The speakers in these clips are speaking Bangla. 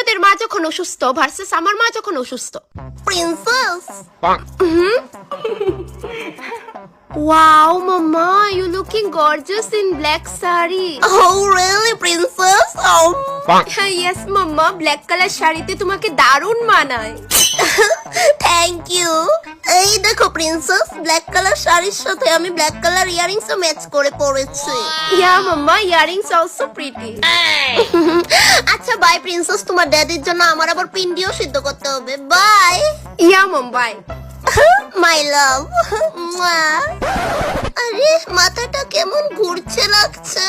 আপনাদের মা যখন অসুস্থ ভার্সেস আমার মা যখন অসুস্থ। Princess, Wow, Mama, you looking gorgeous in black sari. oh really princess? Oh Yes, Mama, black color শাড়িতে তোমাকে দারুণ মানায়। Thank you. এই দেখো প্রিন্সেস, ব্ল্যাক কালার শাড়ির সাথে আমি ব্ল্যাক কালার ইয়ারিংস ম্যাচ করে পরেছি। Yeah, Mama, earrings also pretty. আচ্ছা বাই প্রিন্সেস, তোমার ড্যাডির জন্য আমার আবার পিন্ডিও সিদ্ধ করতে হবে। Bye Yeah, Mom, bye. My love. আরে মাথাটা কেমন ঘুরছে লাগছে।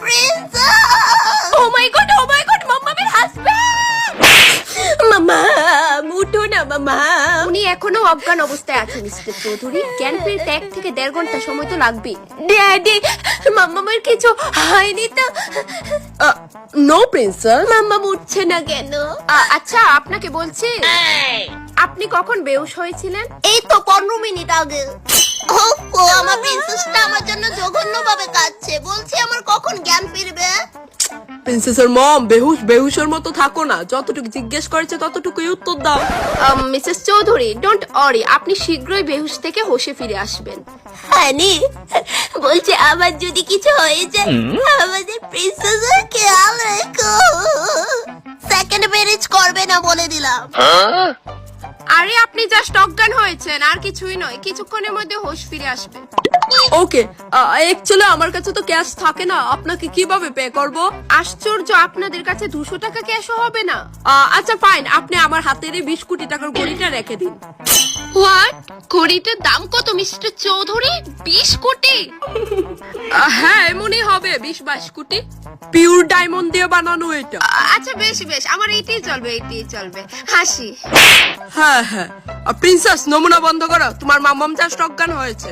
Princess, Oh my God, Mama, my husband. মামা উঠো না মামা। উনি এখনো অজ্ঞান অবস্থায় আছেন মিস্টার চৌধুরী। জ্ঞান ফেরত 1 থেকে 1.5 ঘন্টা সময় তো লাগবে। ড্যাডি, মামার কিছু হয়নি তো? No princess. মামা উঠছে না কেন? আচ্ছা আপনাকে বলছি, আপনি কখন বেহুশ হয়েছিলেন? এই তো 15 মিনিট আগে। ও আমার প্রিন্সেসটা আমার জন্য জঘন্য ভাবে কাঁদছে। বলছি আমার কখন জ্ঞান ফিরবে? প্রিন্সেসের মম, বেহুশের মতো থাকো না, যতটুকু জিজ্ঞেস করেছে ততটুকুই উত্তর দাও। মিসেস চৌধুরী, ডোন্ট ওয়ারি, আপনি শীঘ্রই বেহুশ থেকে হোশে ফিরে আসবেন। হানি বলছে আমার যদি কিছু হয়ে যায় আমাদের প্রিন্সেসের খেয়াল রেখো। সেকেন্ড ম্যারেজ করবে না বলে দিলাম। আরে আপনি জাস্ট অজ্ঞান হয়েছেন, আর কিছুই নয়, কিছুক্ষণের মধ্যে হোশ ফিরে আসবে। ওকে, অ্যাকচুয়ালি আমার কাছে তো ক্যাশ থাকে না, আপনাকে কিভাবে পে করব? আশ্চর্য, আপনাদের কাছে 200 টাকা ক্যাশও হবে না? আচ্ছা ফাইন, আপনি আমার হাতের এই 20 কোটি টাকার ঘড়িটা রেখে দিন। হোয়াট? ঘড়িটার দাম কত মিস্টার চৌধুরী? 20 কোটি? হ্যাঁ এমনই হবে, 20-22 কোটি। পিওর ডায়মন্ড দিয়ে বানানো এটা। আচ্ছা বেশ, আমার এইটাই চলবে। হাসি। হ্যাঁ হ্যাঁ, প্রিন্সেস নমুনা বন্ধ করো, তোমার মামাম জাস্ট অজ্ঞান হয়েছে।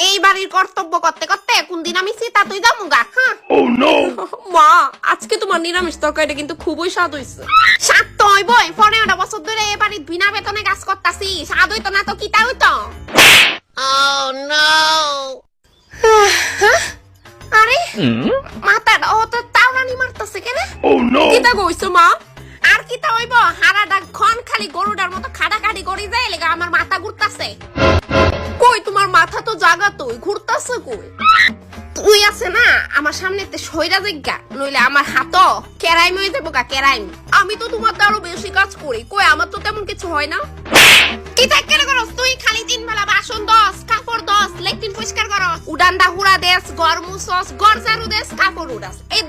এই বাড়ির কর্তব্য করতে করতে কোন দিন আমি সীতা তুই যামুগা। হ্যাঁ মা, আজকে তোমার নিরামিষ তরকারিটা কিন্তু খুবই স্বাদ হইছে। স্বাদ তো হইবই, 15 বছর ধরে এই বাড়ির বিনা বেতনে কাজ করতাছি, স্বাদ হইতো না তো কিতা হইতো? Oh no! আরে মাথাটা অত তাওরানি মারতাছে কেন? কিতা কইছো মা? আর কিতা হইব, হারাটা ক্ষণ খালি গরুটার মতো খাটাখাটি করি যায়, লেগা আমার মাথা ঘুরতাছে। কই তোমার মাথা তো জাগাতই, ঘুরতাছে কই? তুই আছে না আমার সামনেতে সইরা জিজ্ঞা, নইলে আমার হাত কেরাইম হয়ে যাবো গা, কেরাইম। আমি তো তোমার তো আরো বেশি কাজ করি, কই আমার তো তেমন কিছু হয় না। কি থাকে করস তুই? খালি 3 বেলা বাসন দস, কাপড় দস, লেট্রিন পরিষ্কার করস, উডান্ডা হুড়া দেস, ঘর মুছস, ঘর ঝাড়ু দেস, কাপড় উড়াস। এই